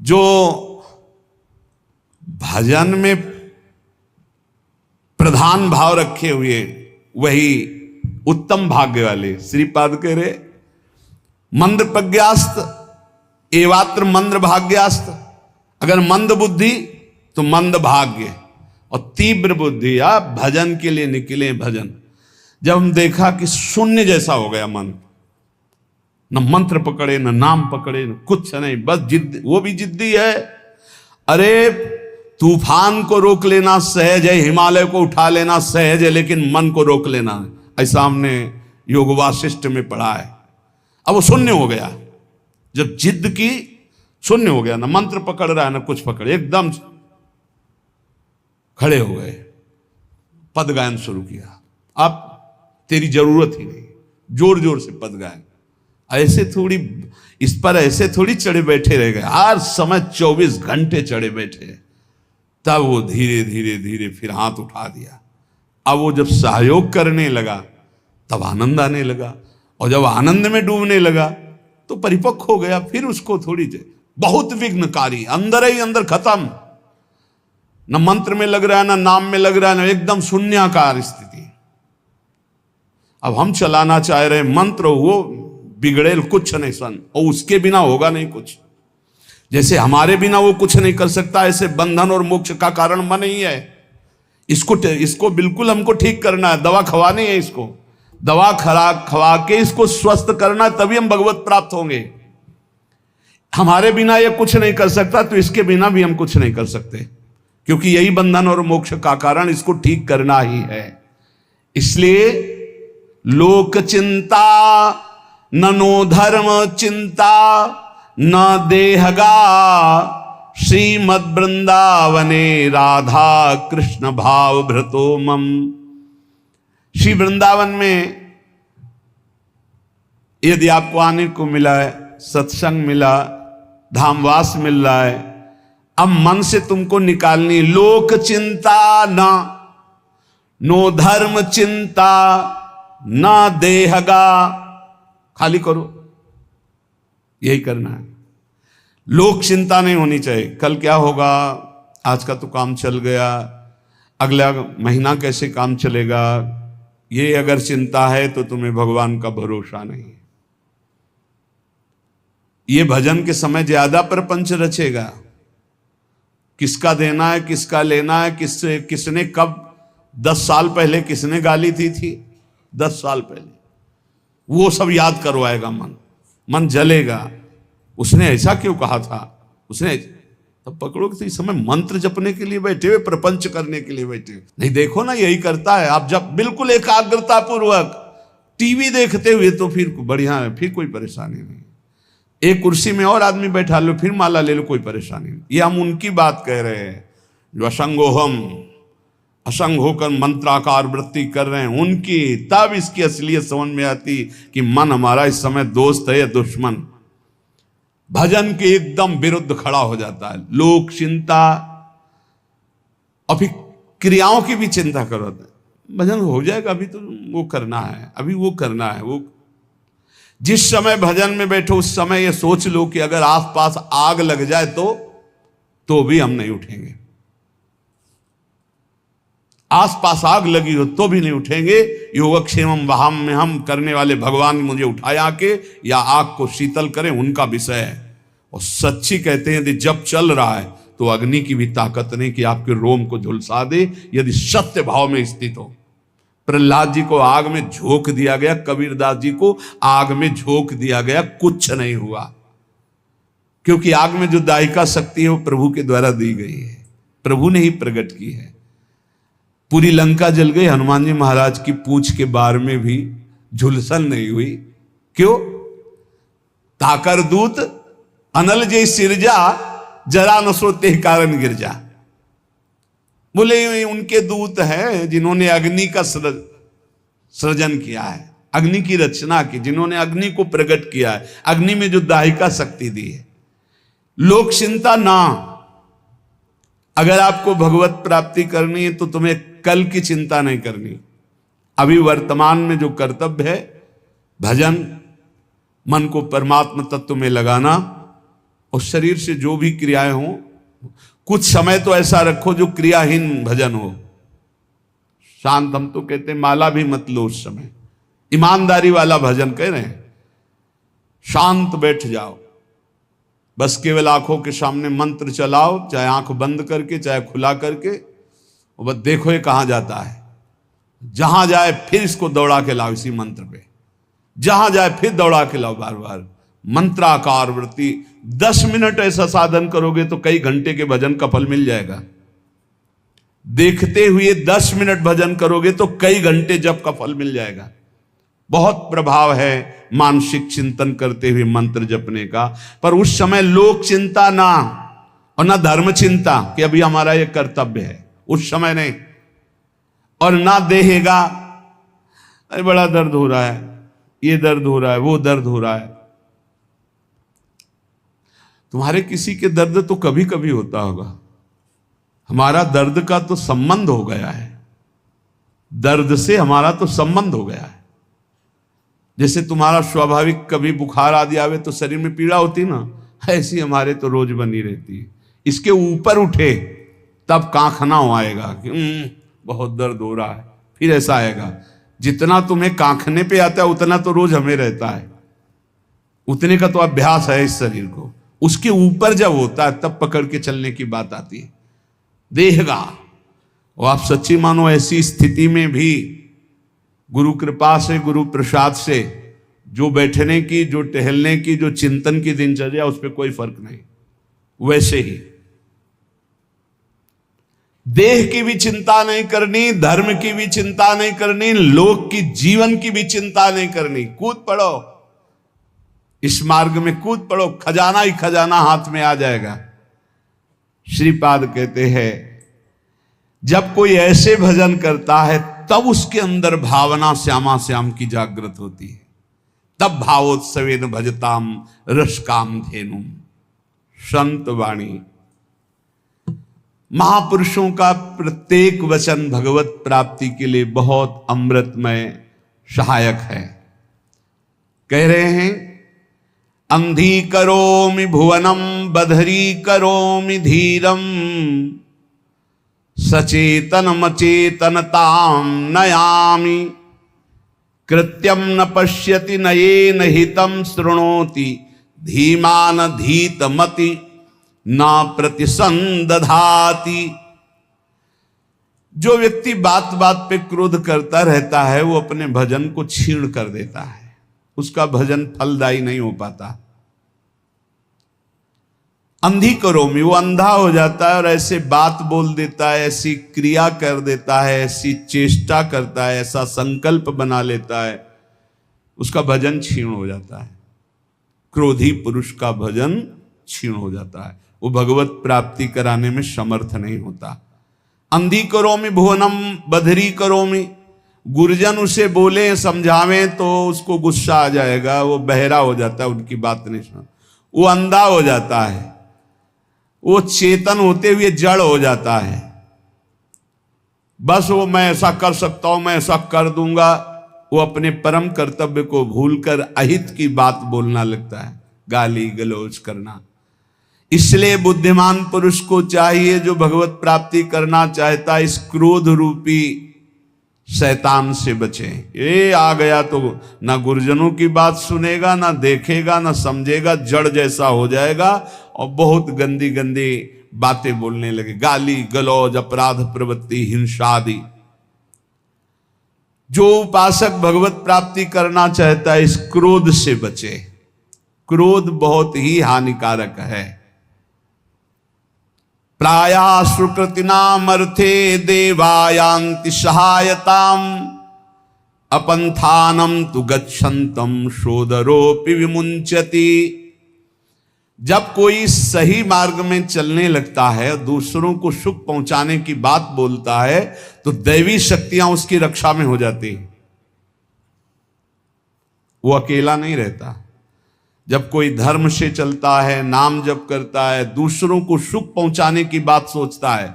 जो भजन में प्रधान भाव रखे हुए वही उत्तम भाग्य वाले। श्रीपाद कह रहे मंद प्रज्ञास्त एवात्र मंद भाग्यास्त। अगर मंद बुद्धि तो मंद भाग्य, और तीव्र बुद्धि आप भजन के लिए निकले। भजन जब हम देखा कि शून्य जैसा हो गया मन, न मंत्र पकड़े न नाम पकड़े न कुछ नहीं, बस जिद, वो भी जिद्दी है। अरे तूफान को रोक लेना सहज है, हिमालय को उठा लेना सहज है, लेकिन मन को रोक लेना है। ऐसा हमने योग वासिष्ठ में पढ़ा है। अब वो शून्य हो गया, जब जिद की शून्य हो गया, ना मंत्र पकड़ रहा है ना कुछ पकड़े, एकदम खड़े हो गए, पद गायन शुरू किया। अब तेरी जरूरत ही नहीं, जोर जोर से पद गायन। ऐसे थोड़ी इस पर ऐसे थोड़ी चढ़े बैठे रह गए, हर समय 24 घंटे चढ़े बैठे। तब वो धीरे धीरे धीरे फिर हाथ उठा दिया। अब वो जब सहयोग करने लगा तब आनंद आने लगा, और जब आनंद में डूबने लगा तो परिपक्व हो गया। फिर उसको थोड़ी देर बहुत विघ्नकारी, अंदर ही अंदर खत्म, न मंत्र में लग रहा है ना नाम में लग रहा है, ना एकदम शून्याकार स्थिति। अब हम चलाना चाह रहे मंत्र, वो बिगड़ेल कुछ नहीं सन, और उसके बिना होगा नहीं कुछ। जैसे हमारे बिना वो कुछ नहीं कर सकता, ऐसे बंधन और मोक्ष का कारण मन ही है। इसको बिल्कुल हमको ठीक करना है, दवा खवानी है इसको, दवा खवा के इसको स्वस्थ करना, तभी हम भगवत प्राप्त होंगे। हमारे बिना ये कुछ नहीं कर सकता, तो इसके बिना भी हम कुछ नहीं कर सकते, क्योंकि यही बंधन और मोक्ष का कारण, इसको ठीक करना ही है। इसलिए लोक चिंता ननो धर्म चिंता न देहगा, श्रीमद वृंदावने राधा कृष्ण भाव भ्रतो मम। श्री वृंदावन में यदि आपको आने को मिला है, सत्संग मिला, धामवास मिल रहा है, अब मन से तुमको निकालनी लोक चिंता ना, नो धर्म चिंता ना देहगा, खाली करो, यही करना है। लोक चिंता नहीं होनी चाहिए, कल क्या होगा, आज का तो काम चल गया, अगला महीना कैसे काम चलेगा, ये अगर चिंता है तो तुम्हें भगवान का भरोसा नहीं है। ये भजन के समय ज्यादा प्रपंच रचेगा, किसका देना है, किसका लेना है, किसने कब 10 साल पहले किसने गाली दी थी, 10 साल पहले, वो सब याद करवाएगा। मन जलेगा, उसने ऐसा क्यों कहा था, उसने तब पकड़ो कि इस समय मंत्र जपने के लिए बैठे हुए, प्रपंच करने के लिए बैठे हुए। नहीं देखो ना, यही करता है। आप जब बिल्कुल एकाग्रता पूर्वक टीवी देखते हुए तो फिर बढ़िया है, फिर कोई परेशानी नहीं। एक कुर्सी में और आदमी बैठा लो, फिर माला ले लो, कोई परेशानी नहीं। ये हम उनकी बात कह रहे हैं जो असंग होकर मंत्राकार वृत्ति कर रहे हैं, उनकी। तब इसकी असलियत समझ में आती कि मन हमारा इस समय दोस्त है या दुश्मन। भजन के एकदम विरुद्ध खड़ा हो जाता है। लोक चिंता, और फिर क्रियाओं की भी चिंता करो, भजन हो जाएगा, अभी तो वो करना है, अभी वो करना है। वो जिस समय भजन में बैठो उस समय ये सोच लो कि अगर आसपास आग लग जाए तो भी हम नहीं उठेंगे। आसपास आग लगी हो तो भी नहीं उठेंगे। योगक्षेमम वहाम में हम करने वाले भगवान मुझे उठाए आके, या आग को शीतल करें, उनका विषय है। और सच्ची कहते हैं यदि जब चल रहा है तो अग्नि की भी ताकत नहीं कि आपके रोम को झुलसा दे, यदि सत्य भाव में स्थित हो। प्रहलाद जी को आग में झोंक दिया गया, कबीरदास जी को आग में झोंक दिया गया, कुछ नहीं हुआ, क्योंकि आग में जो दायिका शक्ति है वो प्रभु के द्वारा दी गई है, प्रभु ने ही प्रकट की है। पूरी लंका जल गई, हनुमान जी महाराज की पूंछ के बार में भी झुलसन नहीं हुई। क्यों? ताकर दूत अनल जय सिरजा, जरा न सोते कारण गिरजा। बोले उनके दूत हैं जिन्होंने अग्नि का सृजन किया है, अग्नि की रचना की, जिन्होंने अग्नि को प्रकट किया है, अग्नि में जो दाहिका शक्ति दी है। लोक चिंता ना, अगर आपको भगवत प्राप्ति करनी है तो तुम्हें कल की चिंता नहीं करनी। अभी वर्तमान में जो कर्तव्य है, भजन, मन को परमात्मा तत्व में लगाना, और शरीर से जो भी क्रियाएं हों, कुछ समय तो ऐसा रखो जो क्रियाहीन भजन हो। शांत, हम तो कहते हैं माला भी मत लो उस समय, ईमानदारी वाला भजन कह रहे हैं। शांत बैठ जाओ, बस केवल आंखों के सामने मंत्र चलाओ, चाहे आंख बंद करके चाहे खुला करके, और बस देखो ये कहां जाता है। जहां जाए फिर इसको दौड़ा के लाओ इसी मंत्र पे, जहां जाए फिर दौड़ा के लाओ बार बार। मंत्राकार वृत्ति 10 मिनट ऐसा साधन करोगे तो कई घंटे के भजन का फल मिल जाएगा। देखते हुए 10 मिनट भजन करोगे तो कई घंटे जप का फल मिल जाएगा। बहुत प्रभाव है मानसिक चिंतन करते हुए मंत्र जपने का। पर उस समय लोक चिंता ना, और ना धर्म चिंता कि अभी हमारा ये कर्तव्य है, उस समय नहीं। और ना देहेगा, अरे बड़ा दर्द हो रहा है, ये दर्द हो रहा है, वो दर्द हो रहा है। तुम्हारे किसी के दर्द तो कभी कभी होता होगा, हमारा दर्द का तो संबंध हो गया है, दर्द से हमारा तो संबंध हो गया है। जैसे तुम्हारा स्वाभाविक कभी बुखार आदि आवे तो शरीर में पीड़ा होती ना, ऐसी हमारे तो रोज बनी रहती है। इसके ऊपर उठे तब कांखना आएगा कि बहुत दर्द हो रहा है, फिर ऐसा आएगा। जितना तुम्हें कांखने पे आता है उतना तो रोज हमें रहता है, उतने का तो अभ्यास है इस शरीर को। उसके ऊपर जब होता है तब पकड़ के चलने की बात आती है। देहगा, और आप सच्ची मानो ऐसी स्थिति में भी गुरु कृपा से, गुरु प्रसाद से जो बैठने की, जो टहलने की, जो चिंतन की दिनचर्या, उस पर कोई फर्क नहीं। वैसे ही देह की भी चिंता नहीं करनी, धर्म की भी चिंता नहीं करनी, लोक की जीवन की भी चिंता नहीं करनी। कूद पड़ो, इस मार्ग में कूद पड़ो, खजाना ही खजाना हाथ में आ जाएगा। श्रीपाद कहते हैं जब कोई ऐसे भजन करता है तब उसके अंदर भावना श्यामा श्याम की जागृत होती है। तब भावोत्सवेन भजताम रस काम धेनुम। संत वाणी, महापुरुषों का प्रत्येक वचन भगवत प्राप्ति के लिए बहुत अमृतमय सहायक है। कह रहे हैं अंधी करोमि भुवनम बधरी करोमि धीरम सचेतनम चेतनताम नयामि कृत्यम न पश्यति नयेन हितम शृणोति धीमान धीतमति ना प्रतिसंदधाति। जो व्यक्ति बात बात पे क्रोध करता रहता है वो अपने भजन को छीण कर देता है, उसका भजन फलदायी नहीं हो पाता। अंधी करोमि, वो अंधा हो जाता है और ऐसे बात बोल देता है, ऐसी क्रिया कर देता है, ऐसी चेष्टा करता है, ऐसा संकल्प बना लेता है, उसका भजन क्षीण हो जाता है। क्रोधी पुरुष का भजन क्षीण हो जाता है, वो भगवत प्राप्ति कराने में समर्थ नहीं होता। अंधी करोमि भुवनम बधरी करोमि, गुरुजन उसे बोले समझावें तो उसको गुस्सा आ जाएगा, वो बहरा हो जाता है, उनकी बात नहीं सुन, वो अंधा हो जाता है, वो चेतन होते हुए जड़ हो जाता है। बस वो मैं ऐसा कर सकता हूं, मैं ऐसा कर दूंगा, वो अपने परम कर्तव्य को भूलकर अहित की बात बोलना लगता है, गाली गलौज करना। इसलिए बुद्धिमान पुरुष को चाहिए, जो भगवत प्राप्ति करना चाहता है, इस क्रोध रूपी शैतान से बचे। ये आ गया तो ना गुरुजनों की बात सुनेगा, ना देखेगा, ना समझेगा, जड़ जैसा हो जाएगा और बहुत गंदी गंदी बातें बोलने लगे, गाली गलौज, अपराध प्रवृत्ति, हिंसा आदि। जो उपासक भगवत प्राप्ति करना चाहता है इस क्रोध से बचे। क्रोध बहुत ही हानिकारक है। प्राया सुकृतिनामर्थे देवायांति सहायताम अपंथानम तु गच्छन्तम शोदरोपि विमुंचति। जब कोई सही मार्ग में चलने लगता है, दूसरों को सुख पहुंचाने की बात बोलता है, तो दैवी शक्तियां उसकी रक्षा में हो जाती हैं, वो अकेला नहीं रहता। जब कोई धर्म से चलता है, नाम जप करता है, दूसरों को सुख पहुंचाने की बात सोचता है,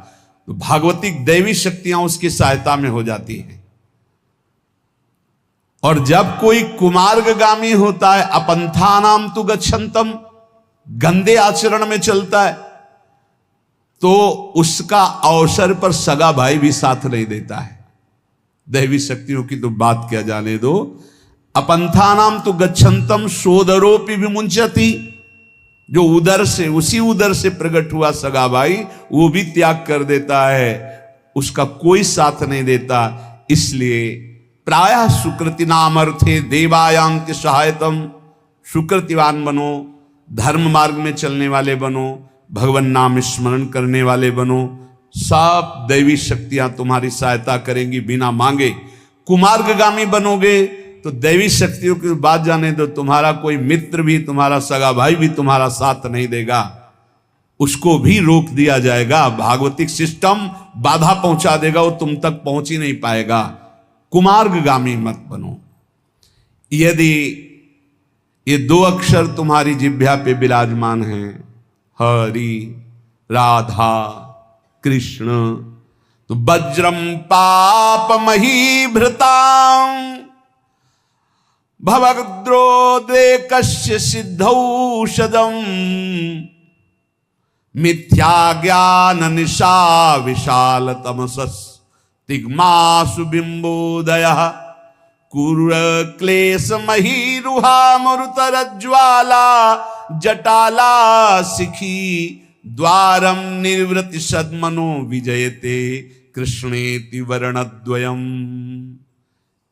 तो भागवतिक दैवी शक्तियां उसकी सहायता में हो जाती हैं। और जब कोई कुमार्गगामी होता है, अपंथानाम तु गच्छन्तम, गंदे आचरण में चलता है तो उसका अवसर पर सगा भाई भी साथ नहीं देता है। दैवी शक्तियों की तो बात क्या जाने दो। अपंथानाम तो गच्छन्तम सोदरोपि विमुंचति, जो उदर से उसी उदर से प्रकट हुआ सगा भाई वो भी त्याग कर देता है, उसका कोई साथ नहीं देता। इसलिए प्रायः सुकृति नाम अर्थे देवायांत सहायतम, सुकृतिवान बनो, धर्म मार्ग में चलने वाले बनो, भगवान नाम स्मरण करने वाले बनो, सब दैवी शक्तियां तुम्हारी सहायता करेंगी बिना मांगे। कुमार्गगामी बनोगे तो दैवी शक्तियों की बात जाने दो, तुम्हारा कोई मित्र भी, तुम्हारा सगा भाई भी तुम्हारा साथ नहीं देगा, उसको भी रोक दिया जाएगा। भागवतिक सिस्टम बाधा पहुंचा देगा, वो तुम तक पहुंच ही नहीं पाएगा। कुमार्गगामी मत बनो। यदि ये दो अक्षर तुम्हारी जिह्वा पे विराजमान हैं, हरि राधा कृष्ण, तो वज्रम पापमही भृतां भवद्रोदेकस्य सिद्धौषधम मिथ्या ज्ञान निशा विशाल तमसस् तिग्मासु बिंबोदयः कुर क्लेश महीरुहा मरुतरज्ज्वाला जटाला शिखी द्वारम निर्वृति सद्मनो विजयते कृष्णेति वर्णद्वयम्।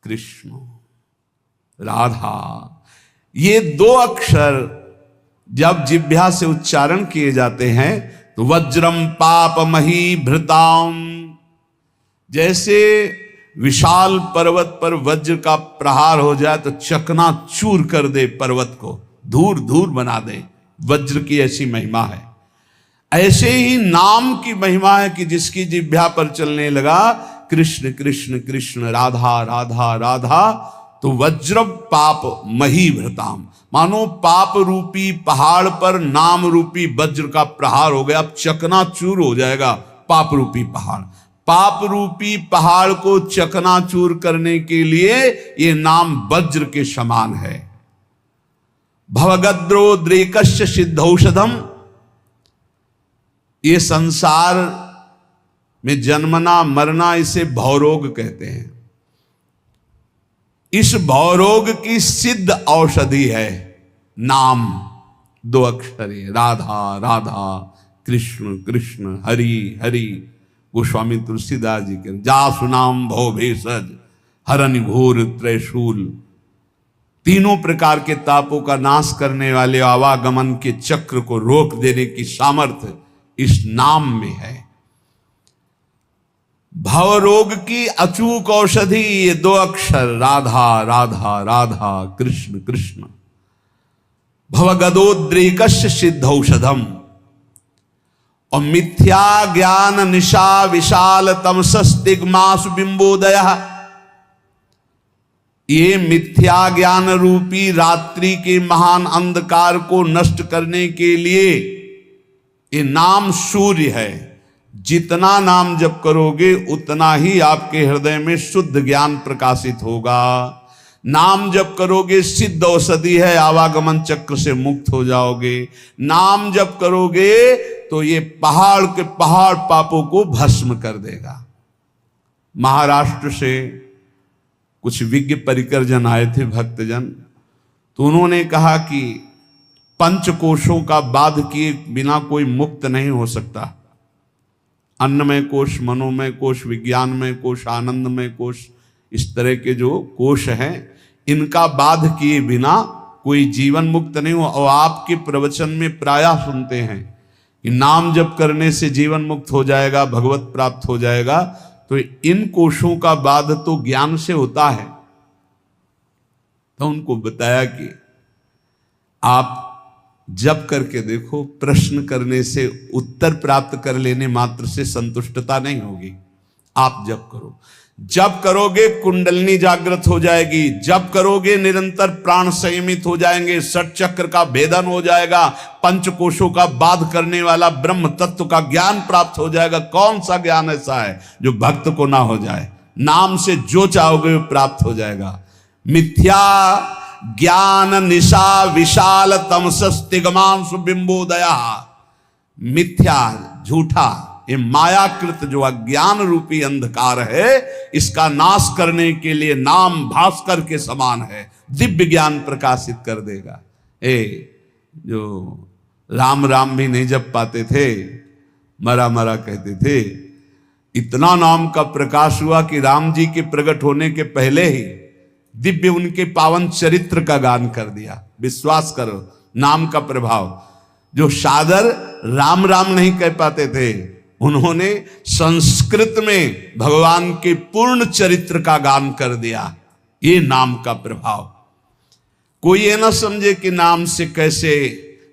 कृष्ण राधा, ये दो अक्षर जब जिह्वा से उच्चारण किए जाते हैं तो वज्रम पापमही भृताम, जैसे विशाल पर्वत पर वज्र का प्रहार हो जाए तो चकना चूर कर दे, पर्वत को धूर धूर बना दे, वज्र की ऐसी महिमा है। ऐसे ही नाम की महिमा है कि जिसकी जिह्वा पर चलने लगा कृष्ण कृष्ण कृष्ण राधा राधा राधा, तो वज्र पाप मही भृताम, मानो पाप रूपी पहाड़ पर नाम रूपी वज्र का प्रहार हो गया, अब चकनाचूर हो जाएगा पाप रूपी पहाड़। पाप रूपी पहाड़ को चकनाचूर करने के लिए ये नाम वज्र के समान है। भवगद्रोद्रेकस्य सिद्धौषधम, ये संसार में जन्मना मरना इसे भवरोग कहते हैं। इस भवरोग की सिद्ध औषधि है नाम, दो अक्षर है, राधा राधा कृष्ण कृष्ण हरि हरि। गोस्वामी तुलसीदास जी के जासु नाम भव भेषज हरन घोर त्रैशूल, तीनों प्रकार के तापों का नाश करने वाले आवागमन के चक्र को रोक देने की सामर्थ्य इस नाम में है। भवरोग की अचूक औषधि ये दो अक्षर राधा राधा राधा कृष्ण कृष्ण। भवगदोद्रेकस्य सिद्धौषधम, और मिथ्या ज्ञान निशा विशाल तमसस्तिग्मासु बिंबोदयः, ये मिथ्या ज्ञान रूपी रात्रि के महान अंधकार को नष्ट करने के लिए ये नाम सूर्य है। जितना नाम जप करोगे उतना ही आपके हृदय में शुद्ध ज्ञान प्रकाशित होगा। नाम जप करोगे सिद्ध औषधि है, आवागमन चक्र से मुक्त हो जाओगे। नाम जप करोगे तो ये पहाड़ के पहाड़ पापों को भस्म कर देगा। महाराष्ट्र से कुछ विज्ञ परिकर जन आए थे, भक्तजन, तो उन्होंने कहा कि पंचकोशों का बाध किए बिना कोई मुक्त नहीं हो सकता। अन्नमय कोश, मनोमय कोश, विज्ञानमय कोश, आनंदमय कोश, इस तरह के जो कोश हैं इनका बाध किए बिना कोई जीवन मुक्त नहीं हो। और आपके प्रवचन में प्रायः सुनते हैं कि नाम जप करने से जीवन मुक्त हो जाएगा, भगवत प्राप्त हो जाएगा। तो इन कोशों का बाध तो ज्ञान से होता है। तो उनको बताया कि आप जप करके देखो, प्रश्न करने से उत्तर प्राप्त कर लेने मात्र से संतुष्टता नहीं होगी। आप जप करो, जप करोगे कुंडलिनी जागृत हो जाएगी, जप करोगे निरंतर प्राण संयमित हो जाएंगे, षट चक्र का भेदन हो जाएगा, पंचकोशों का बाध करने वाला ब्रह्म तत्व का ज्ञान प्राप्त हो जाएगा। कौन सा ज्ञान ऐसा है जो भक्त को ना हो जाए? नाम से जो चाहोगे वो प्राप्त हो जाएगा। मिथ्या ज्ञान निशा विशाल तमसस्तिगमांशु बिंबोदया। मिथ्या झूठा ये मायाकृत जो अज्ञान रूपी अंधकार है, इसका नाश करने के लिए नाम भास्कर के समान है, दिव्य ज्ञान प्रकाशित कर देगा। जो राम राम भी नहीं जप पाते थे, मरा मरा कहते थे, इतना नाम का प्रकाश हुआ कि राम जी के प्रकट होने के पहले ही दिव्य उनके पावन चरित्र का गान कर दिया। विश्वास करो, नाम का प्रभाव। जो सादर राम राम नहीं कह पाते थे, उन्होंने संस्कृत में भगवान के पूर्ण चरित्र का गान कर दिया। ये नाम का प्रभाव। कोई ये ना समझे कि नाम से कैसे,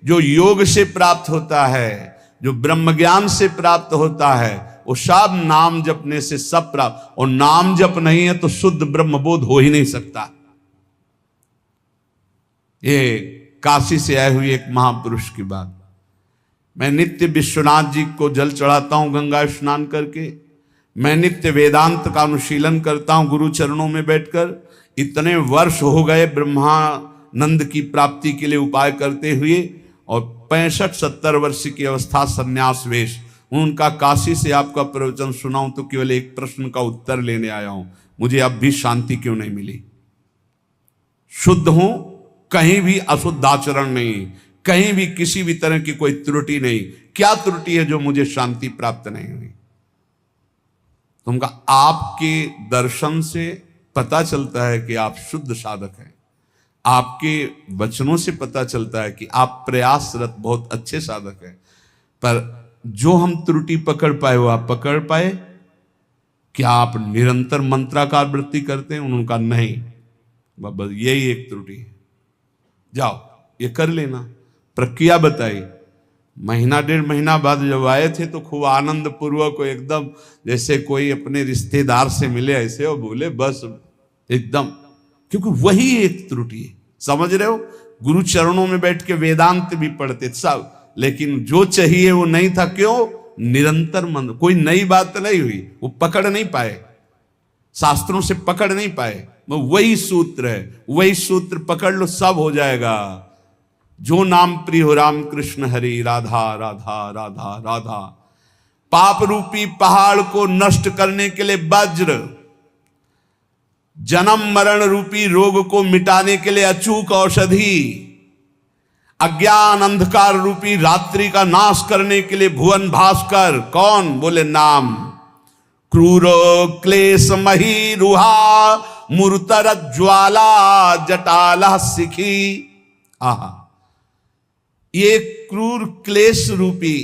जो योग से प्राप्त होता है, जो ब्रह्म ज्ञान से प्राप्त होता है, वो सब नाम जपने से सब प्राप्त। और नाम जप नहीं है तो शुद्ध ब्रह्म बोध हो ही नहीं सकता। ये काशी से आए हुए एक महापुरुष की बात। मैं नित्य विश्वनाथ जी को जल चढ़ाता हूं गंगा स्नान करके। मैं नित्य वेदांत का अनुशीलन करता हूं गुरु चरणों में बैठकर। इतने वर्ष हो गए ब्रह्मानंद की प्राप्ति के लिए उपाय करते हुए, और 65-70 वर्ष की अवस्था संन्यास वेश। उनका काशी से आपका प्रवचन सुनाऊं तो केवल एक प्रश्न का उत्तर लेने आया हूं, मुझे अब भी शांति क्यों नहीं मिली? शुद्ध हूं, कहीं भी अशुद्ध आचरण नहीं, कहीं भी किसी भी तरह की कोई त्रुटि नहीं। क्या त्रुटि है जो मुझे शांति प्राप्त नहीं हुई? तुमका आपके दर्शन से पता चलता है कि आप शुद्ध साधक हैं। आपके वचनों से पता चलता है कि आप प्रयासरत बहुत अच्छे साधक हैं। पर जो हम त्रुटि पकड़ पाए वो आप पकड़ पाए? क्या आप निरंतर मंत्राकार वृत्ति करते हैं? उनका नहीं, बस यही एक त्रुटि है। जाओ ये कर लेना। प्रक्रिया बताई। महीना 1.5 महीना बाद जब आए थे तो खूब आनंद पूर्वक एकदम जैसे कोई अपने रिश्तेदार से मिले ऐसे, और बोले बस एकदम, क्योंकि वही एक त्रुटि है। समझ रहे हो? गुरु चरणों में बैठ के वेदांत भी पढ़ते सब, लेकिन जो चाहिए वो नहीं था। क्यों? निरंतर मन, कोई नई बात नहीं हुई, वो पकड़ नहीं पाए, शास्त्रों से पकड़ नहीं पाए। वही सूत्र है, वही सूत्र पकड़ लो, सब हो जाएगा। जो नाम प्रिय हो राम कृष्ण हरि, राधा राधा राधा राधा। पाप रूपी पहाड़ को नष्ट करने के लिए वज्र, जन्म मरण रूपी रोग को मिटाने के लिए अचूक औषधि, अज्ञान अंधकार रूपी रात्रि का नाश करने के लिए भुवन भास्कर। कौन? बोले नाम। क्रूरो क्लेश मही रुहा मूर्तर ज्वाला जटाला सिखी। आहा, ये क्रूर क्लेश रूपी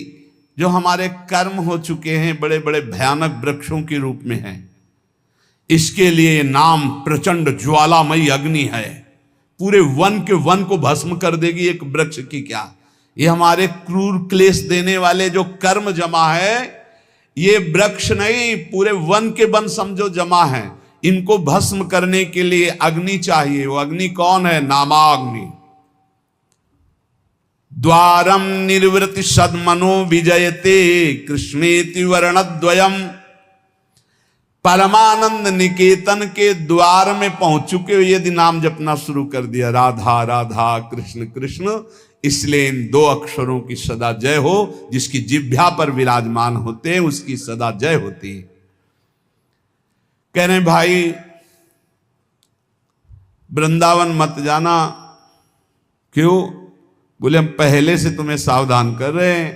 जो हमारे कर्म हो चुके हैं, बड़े बड़े भयानक वृक्षों के रूप में हैं, इसके लिए नाम प्रचंड ज्वालामयी अग्नि है। पूरे वन के वन को भस्म कर देगी एक वृक्ष की क्या। ये हमारे क्रूर क्लेश देने वाले जो कर्म जमा है, ये वृक्ष नहीं, पूरे वन के वन समझो जमा है। इनको भस्म करने के लिए अग्नि चाहिए। वो अग्नि कौन है? नामाग्नि। द्वारम निर्वृति सदमनो विजयते कृष्णेति वर्णद्वयम। परमानंद निकेतन के द्वार में पहुंच चुके हो यदि नाम जपना शुरू कर दिया, राधा राधा कृष्ण कृष्ण, इसलिए इन 2 अक्षरों की सदा जय हो। जिसकी जिह्वा पर विराजमान होते हैं उसकी सदा जय होती है। कह रहे भाई वृंदावन मत जाना। क्यों? बोले हम पहले से तुम्हें सावधान कर रहे हैं।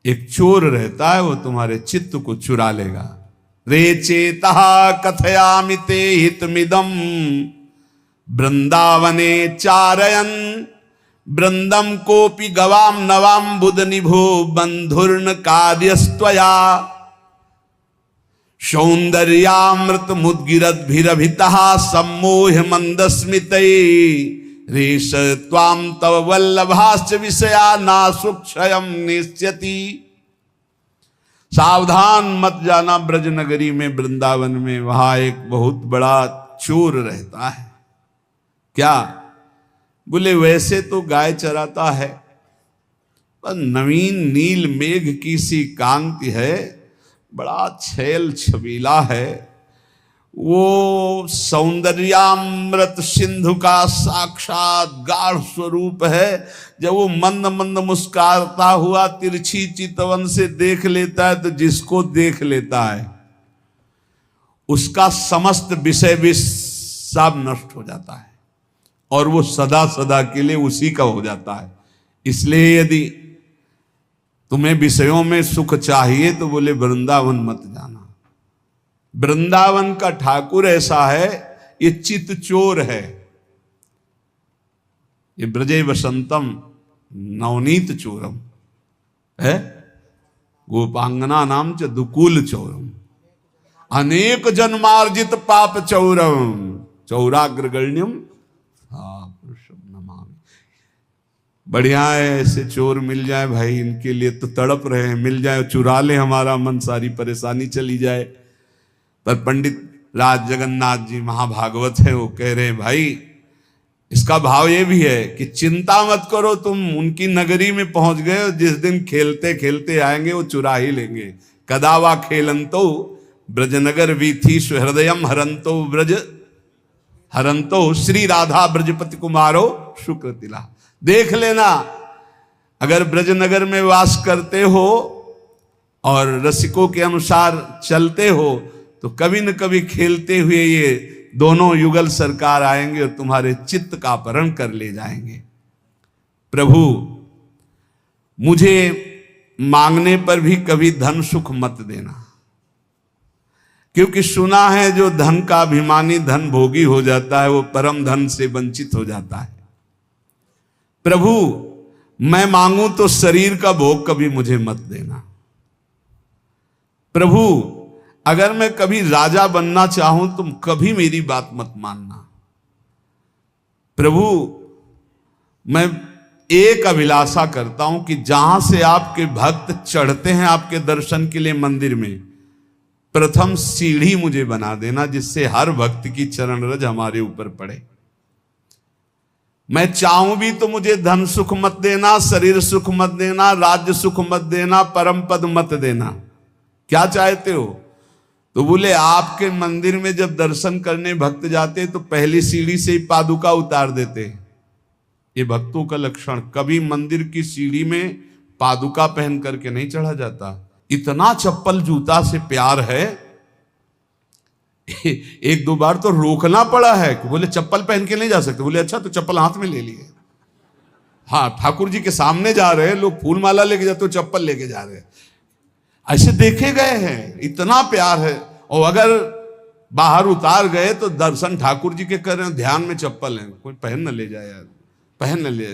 एक चोर रहता है, वो तुम्हारे चित्त को चुरा लेगा। रे चेता कथयामि ते हितमिदम वृंदावने चारयन वृंदम कोपि गवाम नवाम बुध निभो बंधुर्न कार्यस्त्वया सौंदर्यामृत मुद्गिरद्भिरभितः सम्मोह मंदस्मितै रेश त्वाम तव वल्लभाश्च विषया नासुक्षयम निश्चति। सावधान मत जाना ब्रज नगरी में, वृंदावन में, वहां एक बहुत बड़ा चोर रहता है। क्या? बोले वैसे तो गाय चराता है, पर नवीन नील मेघ की सी कांति है, बड़ा छैल छबीला है, वो सौंदर्यामृत सिंधु का साक्षात गाढ़ स्वरूप है। जब वो मंद मंद मुस्कुराता हुआ तिरछी चितवन से देख लेता है तो जिसको देख लेता है उसका समस्त विषय विष सब नष्ट हो जाता है और वो सदा सदा के लिए उसी का हो जाता है। इसलिए यदि तुम्हें विषयों में सुख चाहिए तो बोले वृंदावन मत जाना। वृंदावन का ठाकुर ऐसा है, ये चित चोर है, ये ब्रजे वसंतम नवनीत चोरम है, गोपांगना नाम च दुकूल चोरम, अनेक जन्मार्जित पाप चौरम, चौराग्रगण्यम नमामि। बढ़िया है, ऐसे चोर मिल जाए भाई, इनके लिए तो तड़प रहे हैं, मिल जाए चुरा ले हमारा मन, सारी परेशानी चली जाए। पर पंडित राज जगन्नाथ जी महाभागवत है, वो कह रहे हैं भाई इसका भाव ये भी है कि चिंता मत करो, तुम उनकी नगरी में पहुंच गए हो, जिस दिन खेलते खेलते आएंगे वो चुरा ही लेंगे। कदावा खेलंतो ब्रजनगर वीथी सुहृदयम हरंतो ब्रज हरंतो श्री राधा ब्रजपति कुमारो शुक्र तिला। देख लेना, अगर ब्रजनगर में वास करते हो और रसिकों के अनुसार चलते हो तो कभी न कभी खेलते हुए ये दोनों युगल सरकार आएंगे और तुम्हारे चित्त का अपहरण कर ले जाएंगे। प्रभु मुझे मांगने पर भी कभी धन सुख मत देना, क्योंकि सुना है जो धन का अभिमानी धन भोगी हो जाता है वो परम धन से वंचित हो जाता है। प्रभु मैं मांगू तो शरीर का भोग कभी मुझे मत देना। प्रभु अगर मैं कभी राजा बनना चाहूं तुम कभी मेरी बात मत मानना। प्रभु मैं एक अभिलाषा करता हूं कि जहां से आपके भक्त चढ़ते हैं आपके दर्शन के लिए मंदिर में, प्रथम सीढ़ी मुझे बना देना जिससे हर भक्त की चरण रज हमारे ऊपर पड़े। मैं चाहूं भी तो मुझे धन सुख मत देना, शरीर सुख मत देना, राज्य सुख मत देना, परम पद मत देना। क्या चाहते हो? तो बोले आपके मंदिर में जब दर्शन करने भक्त जाते तो पहली सीढ़ी से ही पादुका उतार देते। ये भक्तों का लक्षण, कभी मंदिर की सीढ़ी में पादुका पहन करके नहीं चढ़ा जाता। इतना चप्पल जूता से प्यार है, एक दो बार तो रोकना पड़ा है कि बोले चप्पल पहन के नहीं जा सकते। बोले अच्छा तो चप्पल हाथ में ले लिए। हाँ, ठाकुर जी के सामने जा रहे हैं लोग, फूल माला लेके जाते हो, चप्पल लेके जा रहे हैं, ऐसे देखे गए हैं। इतना प्यार है। और अगर बाहर उतार गए तो दर्शन ठाकुर जी के कर रहे हैं, ध्यान में चप्पल है, कोई पहन न ले जाए यार, पहन न ले।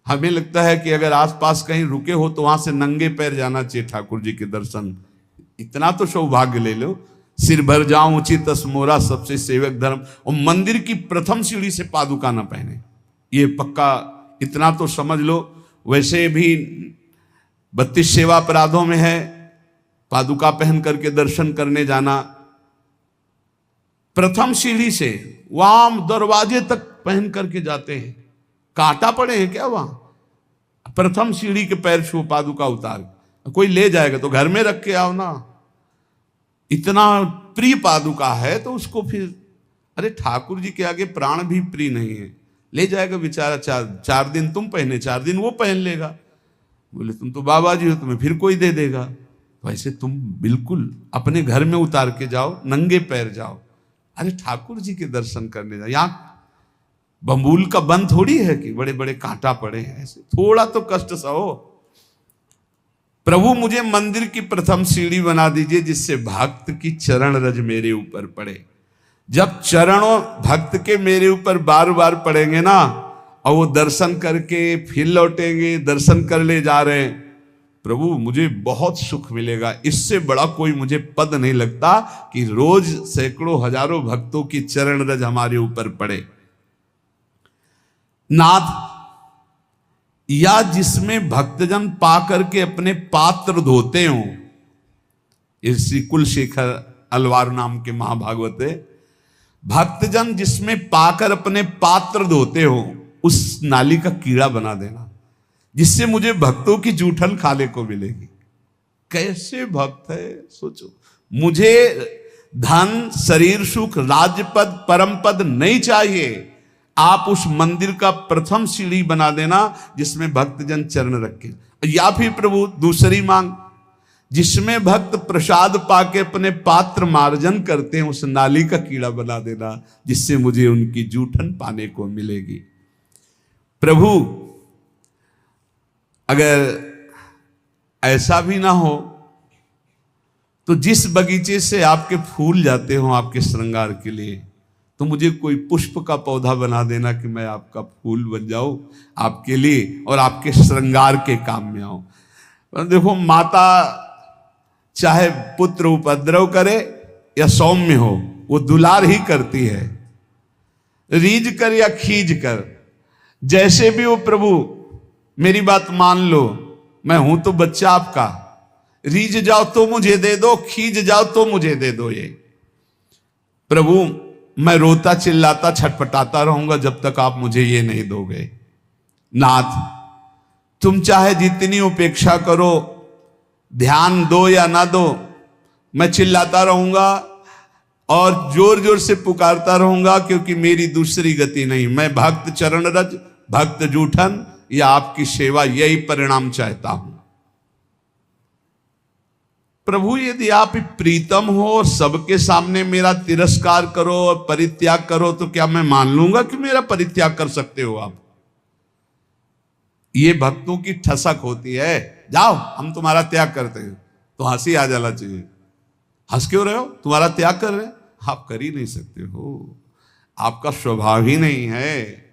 हमें लगता है कि अगर आसपास कहीं रुके हो तो वहां से नंगे पैर जाना चाहिए ठाकुर जी के दर्शन। इतना तो सौभाग्य ले लो। सिर भर जाऊं उचित मोरा सबसे सेवक धर्म। और मंदिर की प्रथम सीढ़ी से पादुका ना पहने, ये पक्का इतना तो समझ लो। वैसे भी 32 सेवा अपराधों में है पादुका पहन करके दर्शन करने जाना। प्रथम सीढ़ी से वहां दरवाजे तक पहन करके जाते हैं, कांटा पड़े हैं क्या वहां? प्रथम सीढ़ी के पैर छू पादुका उतार। कोई ले जाएगा तो घर में रख के आओ ना। इतना प्रिय पादुका है तो उसको फिर, अरे ठाकुर जी के आगे प्राण भी प्रिय नहीं है, ले जाएगा बेचारा। चार दिन तुम पहने, 4 दिन वो पहन लेगा। बोले तुम तो बाबा जी हो, तुम्हें फिर कोई दे देगा। वैसे तुम बिल्कुल अपने घर में उतार के जाओ, नंगे पैर जाओ। अरे ठाकुर जी के दर्शन करने जाओ। यहाँ बम्बूल का बंद थोड़ी है कि बड़े बड़े कांटा पड़े हैं, ऐसे थोड़ा तो कष्ट सहो। प्रभु मुझे मंदिर की प्रथम सीढ़ी बना दीजिए जिससे भक्त की चरण रज मेरे ऊपर पड़े। जब चरणों भक्त के मेरे ऊपर बार बार पड़ेंगे ना, और वो दर्शन करके फिर लौटेंगे, दर्शन कर ले जा रहे हैं, प्रभु मुझे बहुत सुख मिलेगा। इससे बड़ा कोई मुझे पद नहीं लगता कि रोज सैकड़ों हजारों भक्तों की चरण रज हमारे ऊपर पड़े। नाथ, या जिसमें भक्तजन पा करके अपने पात्र धोते हो, श्री कुलशेखर अलवार नाम के महाभागवत है, भक्तजन जिसमें पाकर अपने पात्र धोते हो उस नाली का कीड़ा बना देना जिससे मुझे भक्तों की जूठन खाने को मिलेगी। कैसे भक्त है सोचो। मुझे धन, शरीर सुख, राज्यपद, परम पद नहीं चाहिए। आप उस मंदिर का प्रथम सीढ़ी बना देना जिसमें भक्तजन चरण रखे। या फिर प्रभु दूसरी मांग, जिसमें भक्त प्रसाद पाके अपने पात्र मार्जन करते हैं, उस नाली का कीड़ा बना देना जिससे मुझे उनकी जूठन पाने को मिलेगी। प्रभु अगर ऐसा भी ना हो तो जिस बगीचे से आपके फूल जाते हो आपके श्रृंगार के लिए, तो मुझे कोई पुष्प का पौधा बना देना कि मैं आपका फूल बन जाऊं आपके लिए और आपके श्रृंगार के काम में आऊं। देखो, माता चाहे पुत्र उपद्रव करे या सौम्य हो, वो दुलार ही करती है, रीझ कर या खींच कर, जैसे भी हो। प्रभु मेरी बात मान लो, मैं हूं तो बच्चा आपका, रीझ जाओ तो मुझे दे दो, खींच जाओ तो मुझे दे दो। ये प्रभु मैं रोता चिल्लाता छटपटाता रहूंगा जब तक आप मुझे ये नहीं दोगे। नाथ तुम चाहे जितनी उपेक्षा करो, ध्यान दो या ना दो, मैं चिल्लाता रहूंगा और जोर जोर से पुकारता रहूंगा, क्योंकि मेरी दूसरी गति नहीं। मैं भक्त चरण रज, भक्त जूठन या आपकी सेवा, यही परिणाम चाहता हूं। प्रभु यदि आप प्रीतम हो और सबके सामने मेरा तिरस्कार करो और परित्याग करो, तो क्या मैं मान लूंगा कि मेरा परित्याग कर सकते हो आप? ये भक्तों की ठसक होती है। जाओ हम तुम्हारा त्याग करते हैं, तो हंसी आ जाना चाहिए। हंस क्यों रहे हो? तुम्हारा त्याग कर रहे हैं, आप कर ही नहीं सकते हो, आपका स्वभाव ही नहीं है,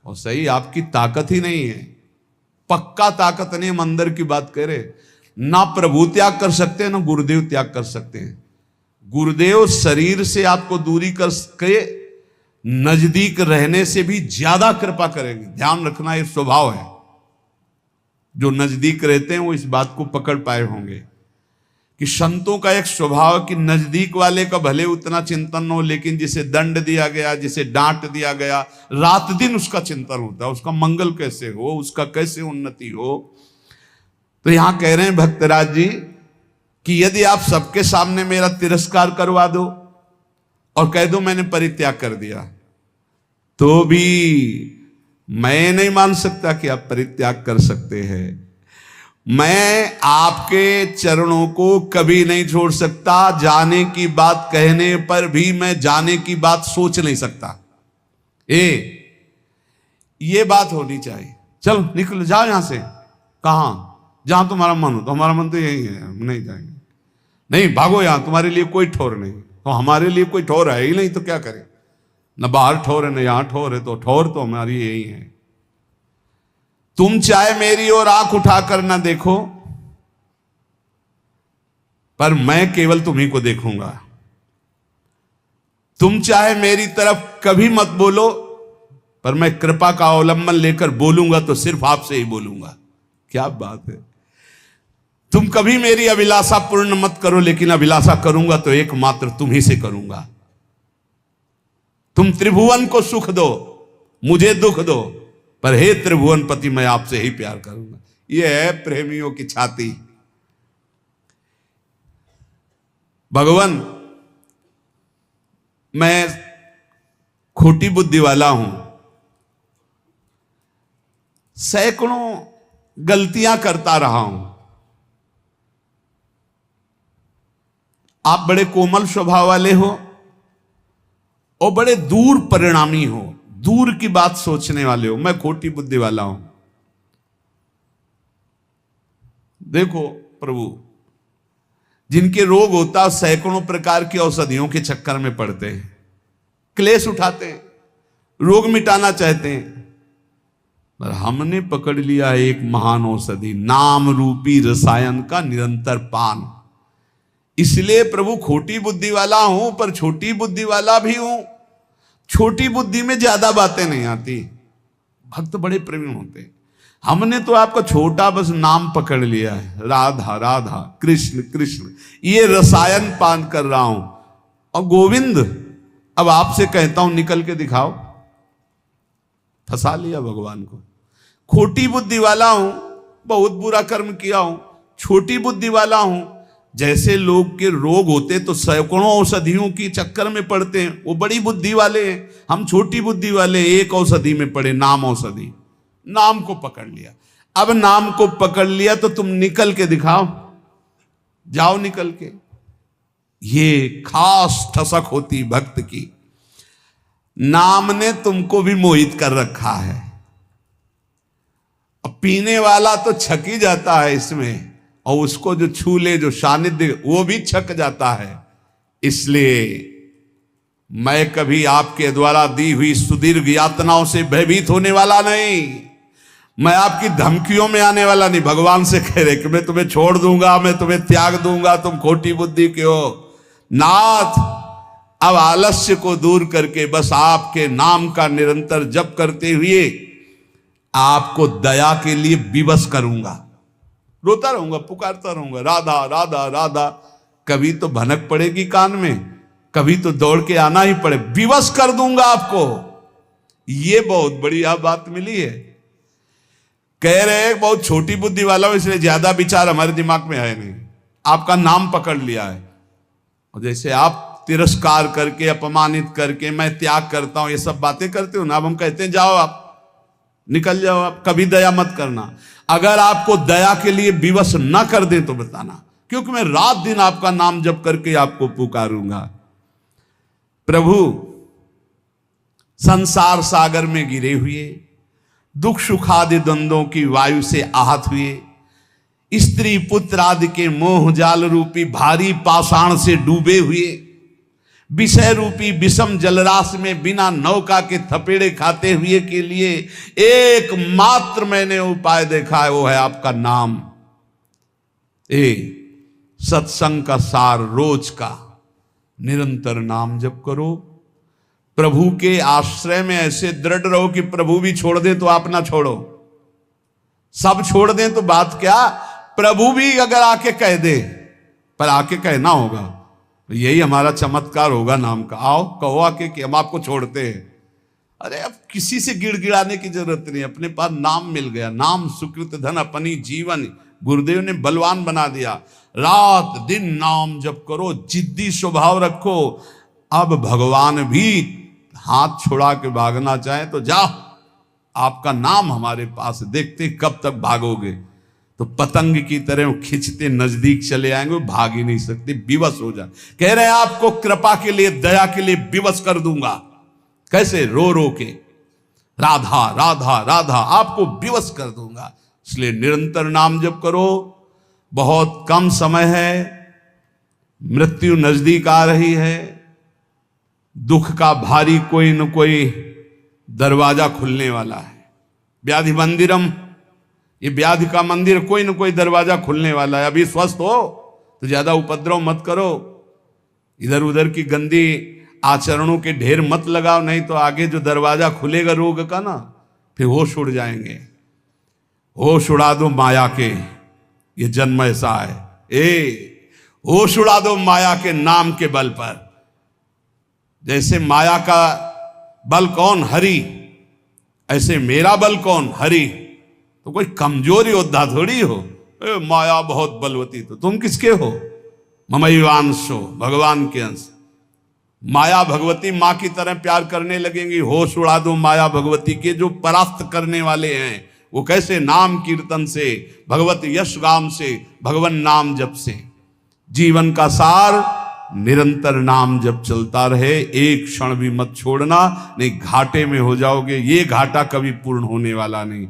और सही आपकी ताकत ही नहीं है। पक्का ताकत नहीं। हम अंदर की बात कह रहे, ना प्रभु त्याग कर सकते हैं ना गुरुदेव त्याग कर सकते हैं। गुरुदेव शरीर से आपको दूरी कर के नजदीक रहने से भी ज्यादा कृपा करेंगे। ध्यान रखना, ये स्वभाव है। जो नजदीक रहते हैं वो इस बात को पकड़ पाए होंगे कि संतों का एक स्वभाव कि नजदीक वाले का भले उतना चिंतन न हो, लेकिन जिसे दंड दिया गया, जिसे डांट दिया गया, रात दिन उसका चिंतन होता है, उसका मंगल कैसे हो, उसका कैसे उन्नति हो। तो यहां कह रहे हैं भक्तराज जी कि यदि आप सबके सामने मेरा तिरस्कार करवा दो और कह दो मैंने परित्याग कर दिया, तो भी मैं नहीं मान सकता कि आप परित्याग कर सकते हैं। मैं आपके चरणों को कभी नहीं छोड़ सकता। जाने की बात कहने पर भी मैं जाने की बात सोच नहीं सकता। ये बात होनी चाहिए। चलो निकल जाओ यहां से। कहां? जहां तुम्हारा मन हो। तो हमारा मन तो यही है, हम नहीं जाएंगे। नहीं भागो, यहां तुम्हारे लिए कोई ठोर नहीं। तो हमारे लिए कोई ठोर है ही नहीं, तो क्या करें? न बाहर ठोर है न यहां ठोर है, तो ठोर तो हमारी यही है। तुम चाहे मेरी ओर आंख उठाकर न देखो, पर मैं केवल तुम्ही को देखूंगा। तुम चाहे मेरी तरफ कभी मत बोलो, पर मैं कृपा का अवलंबन लेकर बोलूंगा तो सिर्फ आपसे ही बोलूंगा। क्या बात है। तुम कभी मेरी अभिलाषा पूर्ण मत करो, लेकिन अभिलाषा करूंगा तो एकमात्र तुम ही से करूंगा। तुम त्रिभुवन को सुख दो, मुझे दुख दो, पर हे त्रिभुवन पति मैं आपसे ही प्यार करूंगा। यह है प्रेमियों की छाती। भगवान मैं खोटी बुद्धि वाला हूं, सैकड़ों गलतियां करता रहा हूं। आप बड़े कोमल स्वभाव वाले हो और बड़े दूर परिणामी हो, दूर की बात सोचने वाले हो। मैं खोटी बुद्धि वाला हूं। देखो प्रभु, जिनके रोग होता है सैकड़ों प्रकार की औषधियों के चक्कर में पड़ते हैं, क्लेश उठाते हैं, रोग मिटाना चाहते हैं, पर हमने पकड़ लिया एक महान औषधि, नाम रूपी रसायन का निरंतर पान। इसलिए प्रभु खोटी बुद्धि वाला हूं, पर छोटी बुद्धि वाला भी हूं। छोटी बुद्धि में ज्यादा बातें नहीं आती। भक्त बड़े प्रेमी होते हैं। हमने तो आपका छोटा बस नाम पकड़ लिया है, राधा राधा कृष्ण कृष्ण, ये रसायन पान कर रहा हूं। और गोविंद, अब आपसे कहता हूं निकल के दिखाओ। फंसा लिया भगवान को। खोटी बुद्धि वाला हूं, बहुत बुरा कर्म किया हूं, छोटी बुद्धि वाला हूं, जैसे लोग के रोग होते तो सैकड़ों औषधियों की चक्कर में पड़ते हैं, वो बड़ी बुद्धि वाले हैं, हम छोटी बुद्धि वाले, एक औषधि में पड़े, नाम औषधि, नाम को पकड़ लिया। अब नाम को पकड़ लिया तो तुम निकल के दिखाओ, जाओ निकल के। ये खास ठसक होती भक्त की, नाम ने तुमको भी मोहित कर रखा है। अब पीने वाला तो छक ही जाता है इसमें, और उसको जो छू ले, जो सानिध्य, वो भी छक जाता है। इसलिए मैं कभी आपके द्वारा दी हुई सुदीर्घ यातनाओं से भयभीत होने वाला नहीं, मैं आपकी धमकियों में आने वाला नहीं। भगवान से कह रहे कि मैं तुम्हें छोड़ दूंगा, मैं तुम्हें त्याग दूंगा, तुम खोटी बुद्धि के हो। नाथ, अब आलस्य को दूर करके बस आपके नाम का निरंतर जप करते हुए आपको दया के लिए विवश करूंगा। रोता रहूंगा, पुकारता रहूंगा, राधा राधा राधा। कभी तो भनक पड़ेगी कान में, कभी तो दौड़ के आना ही पड़े, विवश कर दूंगा आपको। ये बहुत बढ़िया बात मिली है। कह रहे हैं बहुत छोटी बुद्धि वाला हो, इसलिए ज्यादा विचार हमारे दिमाग में है नहीं, आपका नाम पकड़ लिया है। और जैसे आप तिरस्कार करके, अपमानित करके मैं त्याग करता हूं, ये सब बातें करते हो ना, अब हम कहते हैं जाओ आप, निकल जाओ आप, कभी दया मत करना। अगर आपको दया के लिए विवश न कर दे तो बताना, क्योंकि मैं रात दिन आपका नाम जप करके आपको पुकारूंगा। प्रभु, संसार सागर में गिरे हुए, दुख सुखादि द्वंद्वों की वायु से आहत हुए, स्त्री पुत्र आदि के मोह जाल रूपी भारी पाषाण से डूबे हुए, विषय रूपी विषम जलराशि में बिना नौका के थपेड़े खाते हुए के लिए एकमात्र मैंने उपाय देखा है, वो है आपका नाम। सत्संग का सार रोज का निरंतर नाम जप करो। प्रभु के आश्रय में ऐसे दृढ़ रहो कि प्रभु भी छोड़ दे तो आप ना छोड़ो, सब छोड़ दें तो बात क्या, प्रभु भी अगर आके कह दे, पर आके कहना होगा। तो यही हमारा चमत्कार होगा नाम का। आओ कहो आके कि हम आपको छोड़ते हैं। अरे अब किसी से गिड़गिड़ाने की जरूरत नहीं, अपने पास नाम मिल गया। नाम सुकृत धन अपनी जीवन, गुरुदेव ने बलवान बना दिया। रात दिन नाम जप करो, जिद्दी स्वभाव रखो। अब भगवान भी हाथ छुड़ा के भागना चाहे तो जाओ, आपका नाम हमारे पास, देखते कब तक भागोगे। तो पतंग की तरह खिंचते नजदीक चले आएंगे, भाग ही नहीं सकते, विवश हो जाए। कह रहे हैं आपको कृपा के लिए, दया के लिए विवश कर दूंगा। कैसे? रो रो के राधा राधा राधा आपको विवश कर दूंगा। इसलिए निरंतर नाम जप करो। बहुत कम समय है, मृत्यु नजदीक आ रही है, दुख का भारी कोई न कोई दरवाजा खुलने वाला है। व्याधि मंदिरम, ये व्याधि का मंदिर, कोई न कोई दरवाजा खुलने वाला है। अभी स्वस्थ हो तो ज्यादा उपद्रव मत करो, इधर उधर की गंदी आचरणों के ढेर मत लगाओ, नहीं तो आगे जो दरवाजा खुलेगा रोग का ना, फिर होश उड़ जाएंगे। होश उड़ा दो माया के, ये जन्म ऐसा है। होश उड़ा दो माया के नाम के बल पर। जैसे माया का बल कौन? हरि। ऐसे मेरा बल कौन? हरि। तो कोई कमजोर योद्धा थोड़ी हो, माया बहुत बलवती। तो तुम किसके हो? ममैवांशो, भगवान के अंश। माया भगवती माँ की तरह प्यार करने लगेंगी। होश उड़ा दो माया भगवती के, जो परास्त करने वाले हैं। वो कैसे? नाम कीर्तन से, भगवत यश गाम से, भगवान नाम जप से। जीवन का सार निरंतर नाम जप चलता रहे, एक क्षण भी मत छोड़ना, नहीं घाटे में हो जाओगे। ये घाटा कभी पूर्ण होने वाला नहीं।